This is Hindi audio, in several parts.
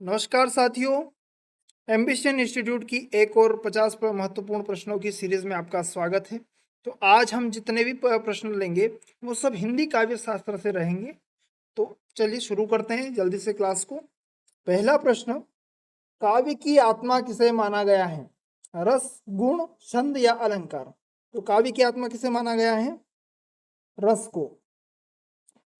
नमस्कार साथियों, एम्बिशन इंस्टीट्यूट की एक और 50 महत्वपूर्ण प्रश्नों की सीरीज में आपका स्वागत है। तो आज हम जितने भी प्रश्न लेंगे वो सब हिंदी काव्य शास्त्र से रहेंगे। तो चलिए शुरू करते हैं जल्दी से क्लास को। पहला प्रश्न, काव्य की आत्मा किसे माना गया है? रस, गुण, छंद या अलंकार? तो काव्य की आत्मा किसे माना गया है? रस को।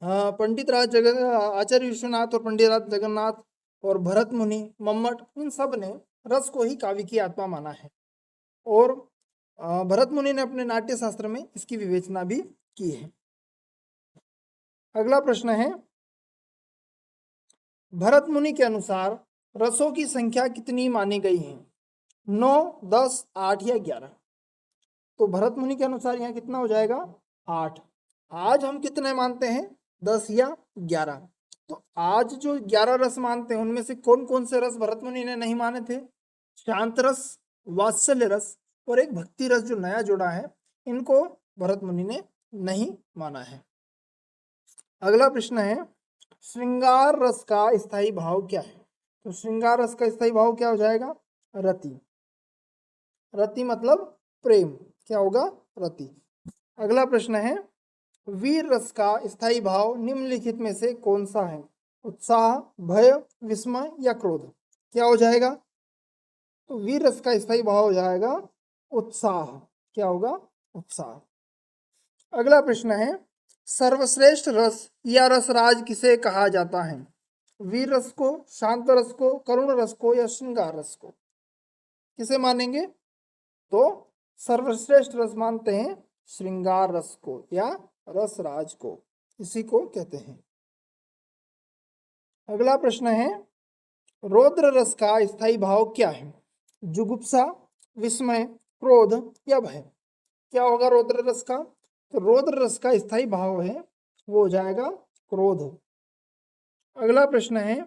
पंडित राज जगन आचार्य विश्वनाथ और पंडित राज जगन्नाथ और भरत मुनि, मम्मट, इन सब ने रस को ही काव्य की आत्मा माना है। और भरत मुनि ने अपने नाट्य शास्त्र में इसकी विवेचना भी की है। अगला प्रश्न है, भरत मुनि के अनुसार रसों की संख्या कितनी मानी गई है? 9, 10, 8 या 11? तो भरत मुनि के अनुसार यहाँ कितना हो जाएगा? 8। आज हम कितने मानते हैं? 10 या 11। तो आज जो 11 रस मानते हैं उनमें से कौन कौन से रस भरत मुनि ने नहीं माने थे? शांत रस, वात्सल्य रस और एक भक्ति रस जो नया जोड़ा है, इनको भरत मुनि ने नहीं माना है। अगला प्रश्न है, श्रृंगार रस का स्थायी भाव क्या है? तो श्रृंगार रस का स्थायी भाव क्या हो जाएगा? रति। रति मतलब प्रेम, क्या होगा? रति। अगला प्रश्न है, वीर रस का स्थायी भाव निम्नलिखित में से कौन सा है? उत्साह, भय, विस्मय या क्रोध? क्या हो जाएगा? तो वीर रस का स्थायी भाव हो जाएगा उत्साह। क्या होगा? उत्साह। अगला प्रश्न है, सर्वश्रेष्ठ रस या रसराज किसे कहा जाता है? वीर रस को, शांत रस को, करुण रस को या श्रृंगार रस को? किसे मानेंगे? तो सर्वश्रेष्ठ रस मानते हैं श्रृंगार रस को या रसराज को, इसी को कहते हैं। अगला प्रश्न है, रौद्र रस का स्थायी भाव क्या है? जुगुप्सा, विस्मय, क्रोध या भय? क्या होगा रौद्र रस का? तो रौद्र रस का स्थायी भाव है वो हो जाएगा क्रोध। अगला प्रश्न है,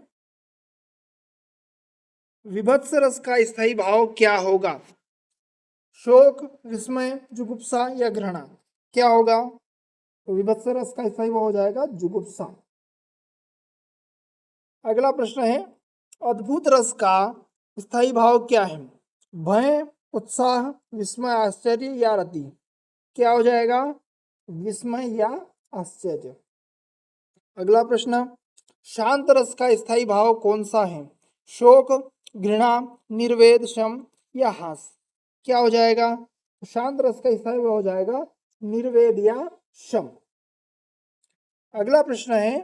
विभत्स रस का स्थायी भाव क्या होगा? शोक, विस्मय, जुगुप्सा या घृणा? क्या होगा? तो विभत्स रस का स्थायी भाव हो जाएगा जुगुप्सा। अगला प्रश्न है, अद्भुत रस का स्थायी भाव क्या है? भय, उत्साह, विस्मय, आश्चर्य या रति? क्या हो जाएगा? विस्मय या आश्चर्य। अगला प्रश्न, शांत रस का स्थायी भाव कौन सा है? शोक, घृणा, निर्वेद, शम या हास? क्या हो जाएगा? शांत रस का स्थायी भाव हो जाएगा निर्वेद या शम। अगला प्रश्न है,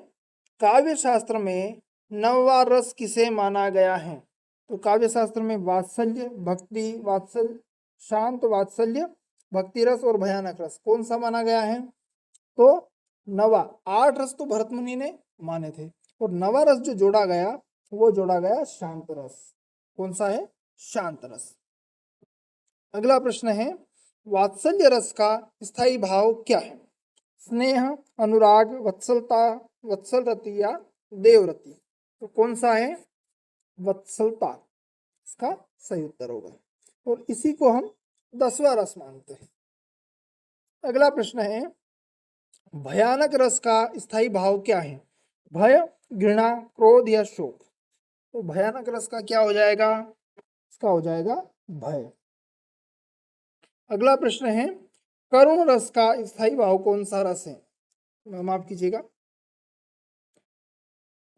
काव्य शास्त्र में नववा रस किसे माना गया है? तो काव्य शास्त्र में वात्सल्य, भक्ति, वात्सल्य, शांत, वात्सल्य, भक्ति रस और भयानक रस कौन सा माना गया है? तो नवा। 8 रस तो भरत मुनि ने माने थे और नवा रस जो जोड़ा गया वो जोड़ा गया शांत रस। कौन सा है? शांत रस। अगला प्रश्न है, वात्सल्य रस का स्थायी भाव क्या है? स्नेह, अनुराग, वत्सलता, वत्सल रति या देवरति? तो कौन सा है? वत्सलता इसका सही उत्तर होगा और इसी को हम 10वां रस मानते हैं। अगला प्रश्न है, भयानक रस का स्थायी भाव क्या है? भय, घृणा, क्रोध या शोक? तो भयानक रस का क्या हो जाएगा? इसका हो जाएगा भय। अगला प्रश्न है, करुण रस का स्थायी भाव कौन सा रस है? माफ कीजिएगा,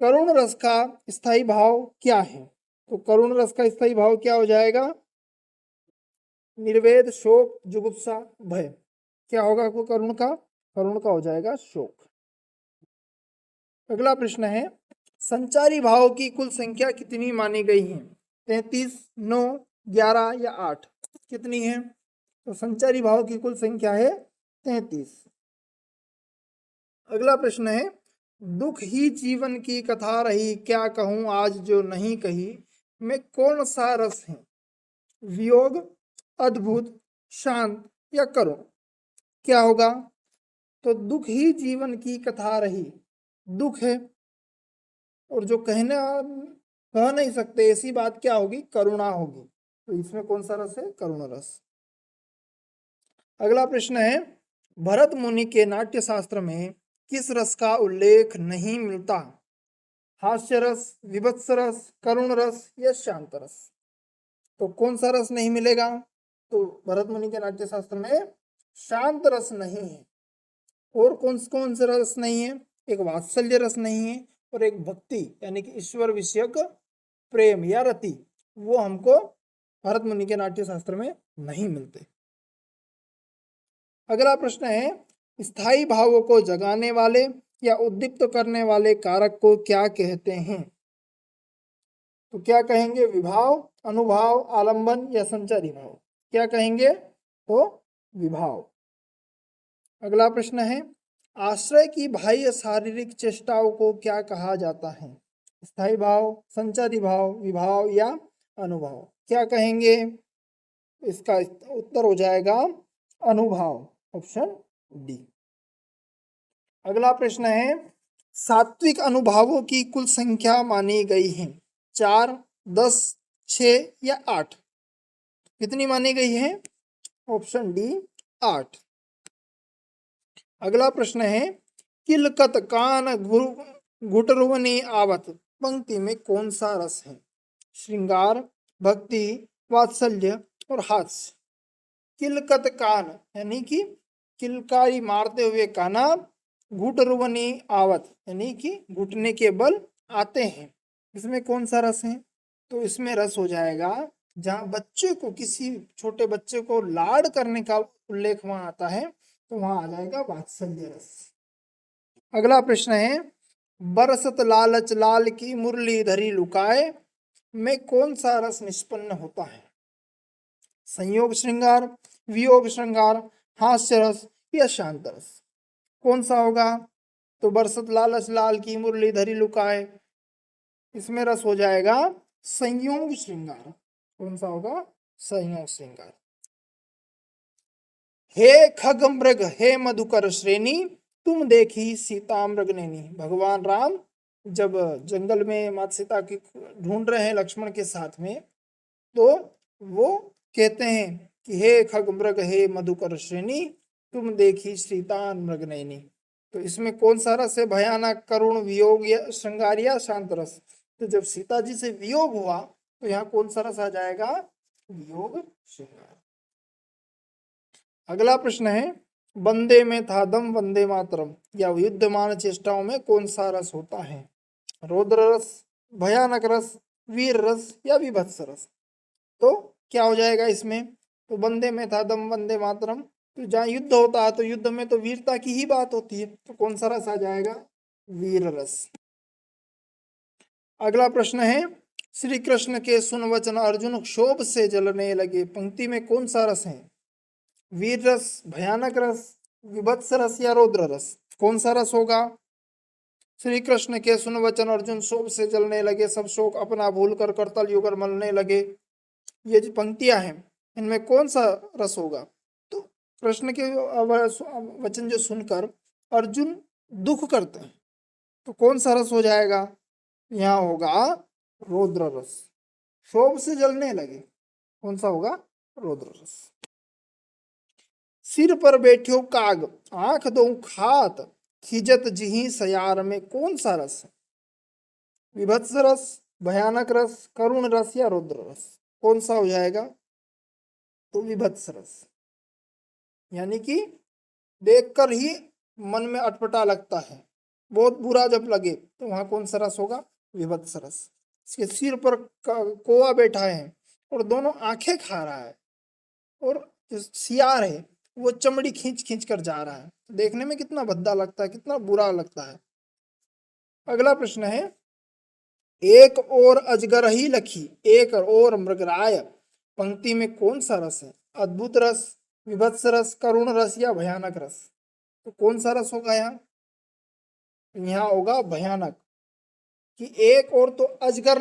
करुण रस का स्थायी भाव क्या है? तो करुण रस का स्थायी भाव क्या हो जाएगा? निर्वेद, शोक, जुगुप्सा, भय? क्या होगा को करुण का? करुण का हो जाएगा शोक। अगला प्रश्न है, संचारी भाव की कुल संख्या कितनी मानी गई है? 33, 9, 11 या 8? कितनी है? तो संचारी भाव की कुल संख्या है 33। अगला प्रश्न है, दुख ही जीवन की कथा रही, क्या कहूं आज जो नहीं कही, में कौन सा रस है? वियोग, अद्भुत, शांत या करुण? क्या होगा? तो दुख ही जीवन की कथा रही, दुख है और जो कह नहीं सकते ऐसी बात क्या होगी? करुणा होगी। तो इसमें कौन सा रस है? करुण रस। अगला प्रश्न है, भरत मुनि के नाट्य शास्त्र में किस रस का उल्लेख नहीं मिलता? हास्य रस, विभत्स रस, करुण रस या शांत रस। तो कौन सा रस नहीं मिलेगा? तो भरत मुनि के नाट्य शास्त्र में शांत रस नहीं है। और कौन से रस नहीं है? एक वात्सल्य रस नहीं है और एक भक्ति यानी कि ईश्वर विषयक प्रेम या रति, वो हमको भरत मुनि के नाट्य शास्त्र में नहीं मिलते। अगला प्रश्न है, स्थायी भावों को जगाने वाले या उद्दीप्त करने वाले कारक को क्या कहते हैं? तो क्या कहेंगे? विभाव, अनुभाव, आलंबन या संचारी भाव? क्या कहेंगे? तो विभाव। अगला प्रश्न है, आश्रय की बाह्य शारीरिक चेष्टाओं को क्या कहा जाता है? स्थायी भाव, संचारी भाव, विभाव या अनुभाव? क्या कहेंगे? इसका उत्तर हो जाएगा अनुभाव, ऑप्शन डी। अगला प्रश्न है, सात्विक अनुभावों की कुल संख्या मानी गई है? 4, 10, 6 या 8? कितनी मानी गई है? Option D 8। अगला प्रश्न है, किलकत कान घुटरुवनी आवत पंक्ति में कौन सा रस है? श्रृंगार, भक्ति, वात्सल्य और हास्य। किलकत कान यानी कि किलकारी मारते हुए काना, घुटरुवनी आवत यानी कि घुटने के बल आते हैं, इसमें कौन सा रस है? तो इसमें रस हो जाएगा जहाँ बच्चे को, किसी छोटे बच्चे को लाड करने का उल्लेख वहां आता है, तो वहां आ जाएगा वात्सल्य रस। अगला प्रश्न है, बरसत लालच लाल की मुरली धरी लुकाए में कौन सा रस निष्पन्न होता है? संयोग श्रृंगार, वियोग श्रृंगार, हास्य रस या शांत रस? कौन सा होगा? तो बरसत लालच लाल की मुरली धरी लुकाए, इसमें रस हो जाएगा संयोग श्रृंगार। कौन सा होगा? संयोग श्रृंगार। हे खग मृग हे मधुकर श्रेणी, तुम देखी सीता मृगनैनी। भगवान राम जब जंगल में माता सीता की ढूंढ रहे हैं लक्ष्मण के साथ में, तो वो कहते हैं कि हे खग मृग हे मधुकर श्रेणी, तुम देखी सीता मृगनैनी। तो इसमें कौन सा रस है? भयानक, करुण, वियोग या श्रृंगार या शांत रस? तो जब सीता जी से वियोग हुआ तो यहाँ कौन सा रस आ जाएगा? वियोग श्रृंगार। अगला प्रश्न है, वंदे में था दम वंदे मातरम या युद्धमान चेष्टाओं में कौन सा रस होता है? रौद्र रस, भयानक रस, वीर रस या विभत्स रस? तो क्या हो जाएगा इसमें? तो वंदे में था दम वंदे मातरम, तो जहाँ युद्ध होता है तो युद्ध में तो वीरता की ही बात होती है, तो कौन सा रस आ जाएगा? वीर रस। अगला प्रश्न है, श्री कृष्ण के सुन वचन अर्जुन क्षोभ से जलने लगे पंक्ति में कौन सा रस है? वीर रस, भयानक रस, विभत्स रस या रौद्र रस? कौन सा रस होगा? श्री कृष्ण के सुन वचन अर्जुन शोभ से जलने लगे, सब शोक अपना भूल कर करतल युगर मलने लगे, ये जो पंक्तियां हैं इनमें कौन सा रस होगा? तो कृष्ण के वचन जो सुनकर अर्जुन दुख करते हैं, तो कौन सा रस हो जाएगा? यहाँ होगा रौद्र रस। शोभ से जलने लगे, कौन सा होगा? रौद्र रस। सिर पर बैठो काग आंख दो खात, खिजत जिही सयार में कौन सा रस है? विभत्स रस, भयानक रस, करुण रस या रौद्र रस? कौन सा हो जाएगा? तो विभत्स रस, यानी कि देखकर ही मन में अटपटा लगता है, बहुत बुरा जब लगे, तो वहां कौन सा रस होगा? विभत्स रस। इसके सिर पर कोआ बैठा है और दोनों आंखें खा रहा है, और जो सियार है वो चमड़ी खींच खींच कर जा रहा है, देखने में कितना भद्दा लगता है, कितना बुरा लगता है। अगला प्रश्न है, एक और अजगर ही लखी एक और मृगराय पंक्ति में कौन सा रस है? अद्भुत रस, विभत्स रस, करुण रस या भयानक रस? तो कौन सा रस होगा यहाँ? यहाँ होगा भयानक, कि एक और तो अजगर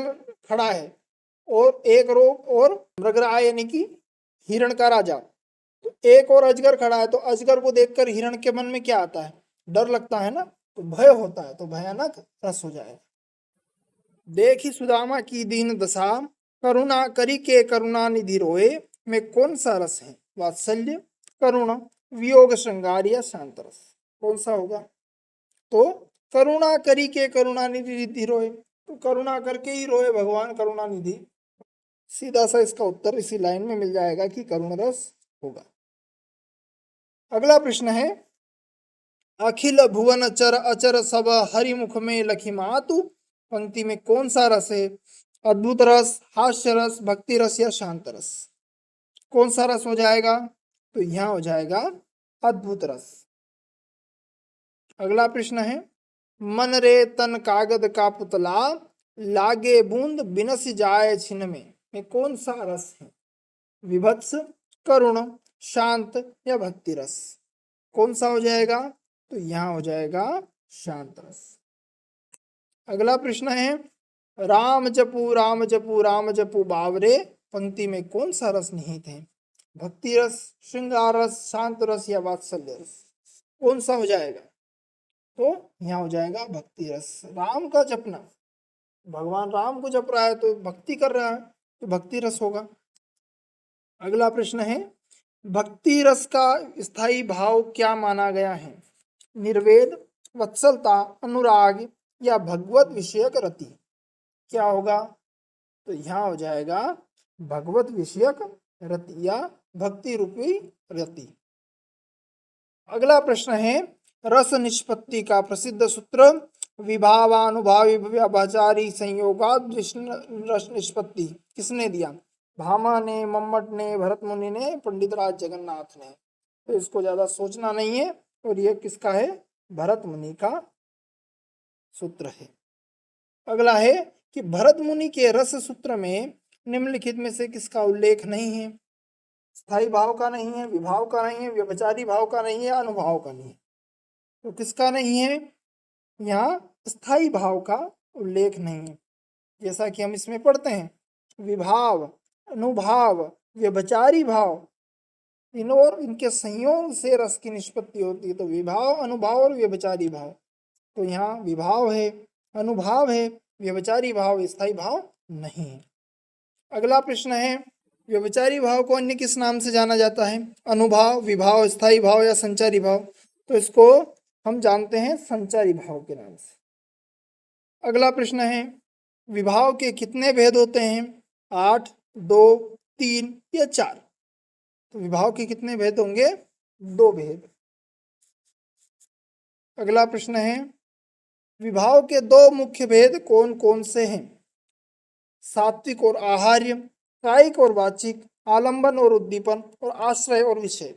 खड़ा है और एक और मृगराय यानी कि हिरण का राजा, तो एक और अजगर खड़ा है, तो अजगर को देखकर हिरण के मन में क्या आता है? डर लगता है ना, तो भय होता है, तो भयानक रस हो जाएगा। देखी सुदामा की दीन दशा, करुणा करी के करुणा निधि रोए में कौन सा रस है? वात्सल्य, करुणा, वियोग श्रृंगार या शांत रस? कौन सा होगा? तो करुणा करी के करुणा निधि रोए, तो करुणा करके ही रोए भगवान करुणा निधि। सीधा सा इसका उत्तर इसी लाइन में मिल जाएगा कि करुण रस होगा। अगला प्रश्न है, अखिल भुवन चर अचर सब हरिमुख में लखी मातु, पंक्ति में कौन सा रस है? अद्भुत रस, हास्य रस, भक्ति रस या शांत रस? कौन सा रस हो जाएगा? तो यहां हो जाएगा अद्भुत रस। अगला प्रश्न है, मन रे तन कागद का पुतला, लागे बूंद बिनस जाए छिन में कौन सा रस है? विभत्स, करुण, शांत या भक्ति रस? कौन सा हो जाएगा? तो यहां हो जाएगा शांत रस। अगला प्रश्न है, राम जपू राम जपू राम जपू बावरे, पंक्ति में कौन सा रस निहित है? भक्ति रस, श्रृंगार रस, शांत रस या वात्सल्य रस? कौन सा हो जाएगा? तो यहाँ हो जाएगा भक्ति रस। राम का जपना, भगवान राम को जप रहा है तो भक्ति कर रहा है, तो भक्ति रस होगा। अगला प्रश्न है, भक्ति रस का स्थायी भाव क्या माना गया है? निर्वेद, वत्सलता, अनुराग या भगवत विषयक रति? क्या होगा? तो यहाँ हो जाएगा भगवत विषयक रति या भक्ति रूपी रति। अगला प्रश्न है, रस निष्पत्ति का प्रसिद्ध सूत्र विभावानुभावी व्यभिचारी संयोगाद रस निष्पत्ति किसने दिया? भामा ने, मम्मट ने, भरत मुनि ने, पंडित राज जगन्नाथ ने? तो इसको ज्यादा सोचना नहीं है, और यह किसका है? भरत मुनि का सूत्र है। अगला है कि भरत मुनि के रस सूत्र में निम्नलिखित में से किसका उल्लेख नहीं है? स्थायी भाव का नहीं है, विभाव का नहीं है, व्यभिचारी भाव का नहीं है, अनुभाव का नहीं है। तो किसका नहीं है? यहाँ स्थायी भाव का उल्लेख नहीं है। जैसा कि हम इसमें पढ़ते हैं, विभाव, अनुभाव, व्यभिचारी भाव, इन और इनके संयोग से रस की निष्पत्ति होती है। तो विभाव, अनुभाव और व्यभिचारी भाव। तो यहाँ विभाव है, अनुभाव है, व्यभिचारी भाव, स्थायी भाव नहीं है। अगला प्रश्न है, व्यभिचारी भाव को अन्य किस नाम से जाना जाता है? अनुभाव, विभाव, स्थायी भाव या संचारी भाव? तो इसको हम जानते हैं संचारी भाव के नाम से। अगला प्रश्न है, विभाव के कितने भेद होते हैं? 8, 2, 3 या 4? तो विभाव के कितने भेद होंगे? 2 भेद। अगला प्रश्न है, विभाव के 2 मुख्य भेद कौन कौन से हैं? सात्विक और आहार्य, कायिक और वाचिक, आलंबन और उद्दीपन, और आश्रय और विषय?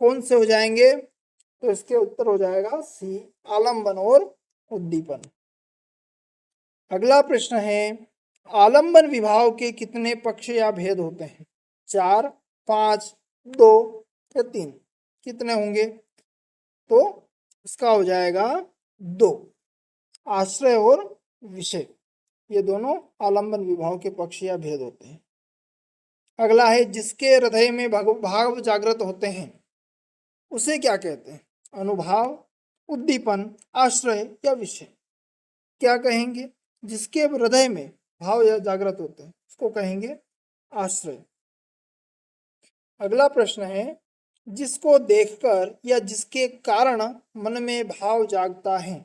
कौन से हो जाएंगे? तो इसके उत्तर हो जाएगा सी, आलंबन और उद्दीपन। अगला प्रश्न है, आलंबन विभाव के कितने पक्ष या भेद होते हैं? 4, 5, 2 या 3? कितने होंगे? तो इसका हो जाएगा 2, आश्रय और विषय, ये दोनों आलंबन विभाव के पक्ष या भेद होते हैं। अगला है, जिसके हृदय में भाव जागृत होते हैं उसे क्या कहते हैं? अनुभाव, उद्दीपन, आश्रय या विषय? क्या कहेंगे? जिसके हृदय में भाव जागृत होते हैं उसको कहेंगे आश्रय। अगला प्रश्न है, जिसको देखकर या जिसके कारण मन में भाव जागता है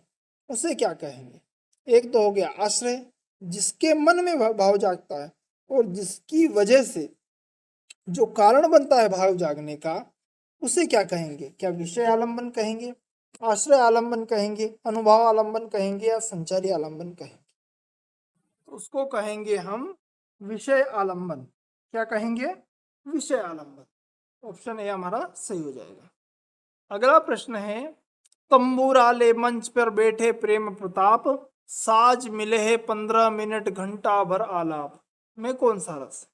उसे क्या कहेंगे? एक तो हो गया आश्रय, जिसके मन में भाव जागता है, और जिसकी वजह से जो कारण बनता है भाव जागने का उसे क्या कहेंगे? क्या विषय आलंबन कहेंगे, आश्रय आलंबन कहेंगे, अनुभव आलंबन कहेंगे या संचारी आलंबन कहेंगे? तो उसको कहेंगे हम विषय आलंबन। क्या कहेंगे? विषय आलंबन। ऑप्शन ए हमारा सही हो जाएगा। अगला प्रश्न है, तंबूरा ले मंच पर बैठे प्रेम प्रताप, साज मिले है 15 मिनट घंटा भर आलाप में कौन सा रस?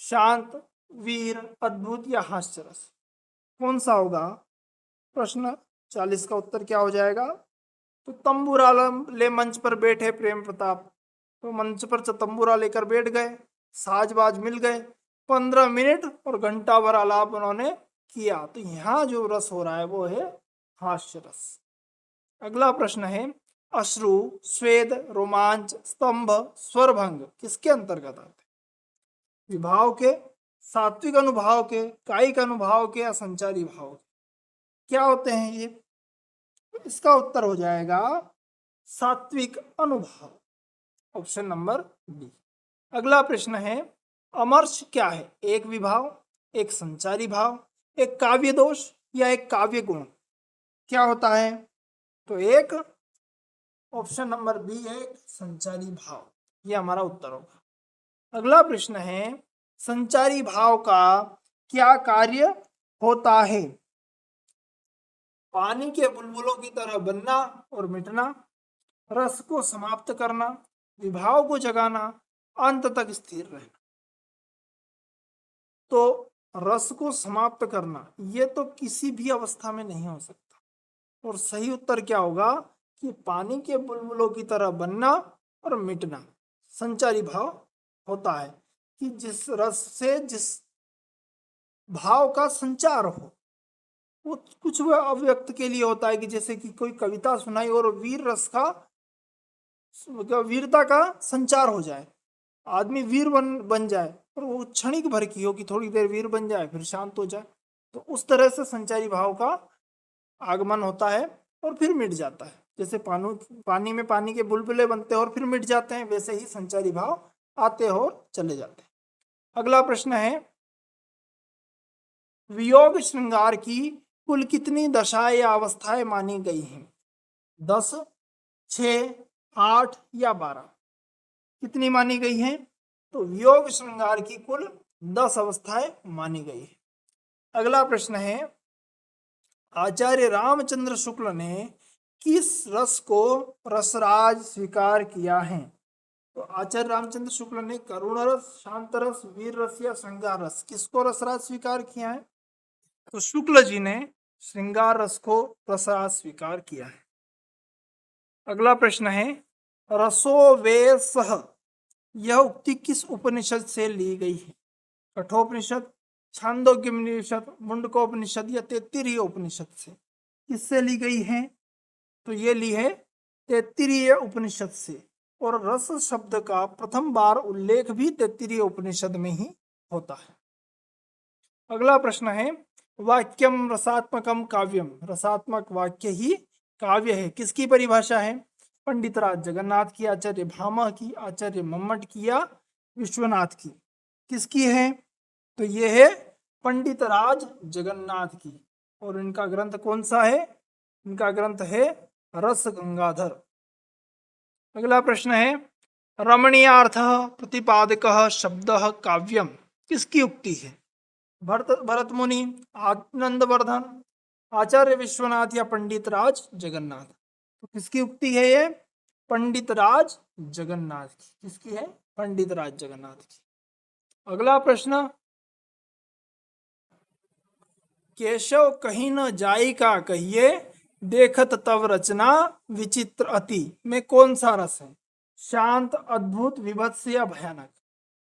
शांत, वीर, अद्भुत या हास्य रस? कौन सा होगा? प्रश्न 40 का उत्तर क्या हो जाएगा? तो तंबूरा ले मंच पर बैठे प्रेम प्रताप, तो मंच पर तंबूरा लेकर बैठ गए, साजबाज मिल गए, 15 मिनट और घंटा भर आलाप उन्होंने किया। तो यहाँ जो रस हो रहा है वो है हास्य रस। अगला प्रश्न है, अश्रु, स्वेद, रोमांच, स्तंभ, स्वरभंग किसके अंतर्गत आते हैं? विभाव के, सात्विक अनुभाव के, कायिक अनुभाव के या संचारी भाव के? क्या होते हैं ये? इसका उत्तर हो जाएगा सात्विक अनुभाव। Option number B. अगला प्रश्न है, अमर्ष क्या है? एक विभाव, एक संचारी भाव, एक काव्य दोष या एक काव्य गुण, क्या होता है? तो एक ऑप्शन नंबर बी है, एक संचारी भाव, ये हमारा उत्तर होगा। अगला प्रश्न है, संचारी भाव का क्या कार्य होता है? पानी के बुलबुलों की तरह बनना और मिटना, रस को समाप्त करना, विभाव को जगाना, अंत तक स्थिर रहना। तो रस को समाप्त करना ये तो किसी भी अवस्था में नहीं हो सकता, और सही उत्तर क्या होगा कि पानी के बुलबुलों की तरह बनना और मिटना संचारी भाव होता है, कि जिस रस से जिस भाव का संचार हो, वो कुछ वह अव्यक्त के लिए होता है, कि जैसे कि कोई कविता सुनाई और वीर रस का, वीरता का संचार हो जाए, आदमी वीर बन जाए, और वो क्षणिक भर की हो कि थोड़ी देर वीर बन जाए फिर शांत हो जाए, तो उस तरह से संचारी भाव का आगमन होता है और फिर मिट जाता है। जैसे पानी में पानी के बुलबुले बनते हैं और फिर मिट जाते हैं, वैसे ही संचारी भाव आते हैं और चले जाते हैं। अगला प्रश्न है, वियोग श्रृंगार की कुल कितनी दशाएं या अवस्थाएं मानी गई हैं? 10, 6, 8 या 12, कितनी मानी गई हैं? तो वियोग श्रृंगार की कुल 10 अवस्थाएं मानी गई है। अगला प्रश्न है, आचार्य रामचंद्र शुक्ल ने किस रस को रसराज स्वीकार किया है? तो आचार्य रामचंद्र शुक्ल ने करुण रस, शांत रस, वीर रस या श्रृंगार रस, किसको रसराज स्वीकार किया है? तो शुक्ल जी ने श्रृंगार रस को रसराज स्वीकार किया है। अगला प्रश्न है, रसो वे सह, यह उक्ति किस उपनिषद से ली गई है? कठोपनिषद, छांदोग्योपनिषद, मुंडकोपनिषद या तैत्तिरीय उपनिषद से? किससे ली गई है? तो ये ली है तैत्तिरीय उपनिषद से, और रस शब्द का प्रथम बार उल्लेख भी तैत्तिरीय उपनिषद में ही होता है। अगला प्रश्न है, वाक्यम रसात्मकम काव्यम, रसात्मक वाक्य ही काव्य है, किसकी परिभाषा है? पंडितराज जगन्नाथ की, आचार्य भामह की, आचार्य मम्मट की या विश्वनाथ की? किसकी है? तो ये है पंडितराज जगन्नाथ की, और इनका ग्रंथ कौन सा है? इनका ग्रंथ है रस गंगाधर। अगला प्रश्न है, रमणीयार्थ प्रतिपादक शब्द काव्यम, किसकी उक्ति है? भरत मुनि, आनंदवर्धन, आचार्य विश्वनाथ या पंडितराज जगन्नाथ? तो किसकी उक्ति है ये? पंडितराज जगन्नाथ की। किसकी है? पंडितराज जगन्नाथ की। अगला प्रश्न, केशव कहीं न जाई का कहिए, देखत तव रचना विचित्र अति, में कौन सा रस है? शांत, अद्भुत, विभत्स या भयानक?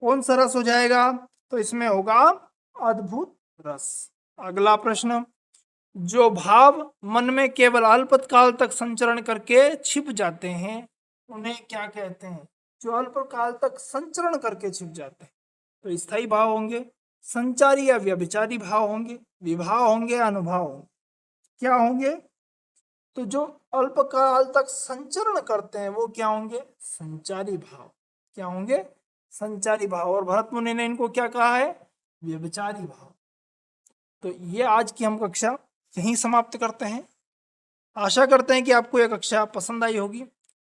कौन सा रस हो जाएगा? तो इसमें होगा अद्भुत रस। अगला प्रश्न, जो भाव मन में केवल अल्पकाल तक संचरण करके छिप जाते हैं उन्हें क्या कहते हैं? जो अल्पकाल तक संचरण करके छिप जाते हैं, तो स्थायी भाव होंगे, संचारी या व्यभिचारी भाव होंगे, विभाव होंगे, अनुभव होंगे? क्या होंगे? तो जो अल्पकाल तक संचरण करते हैं वो क्या होंगे? संचारी भाव। क्या होंगे? संचारी भाव। और भरत मुनि ने इनको क्या कहा है? व्यभिचारी भाव। तो ये आज की हम कक्षा यहीं समाप्त करते हैं। आशा करते हैं कि आपको यह कक्षा पसंद आई होगी।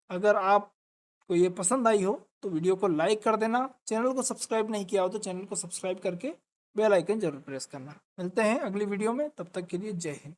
अगर आपको ये पसंद आई हो तो वीडियो को लाइक कर देना, चैनल को सब्सक्राइब नहीं किया हो तो चैनल को सब्सक्राइब करके बेल आइकन जरूर प्रेस करना। मिलते हैं अगली वीडियो में, तब तक के लिए जय हिंद।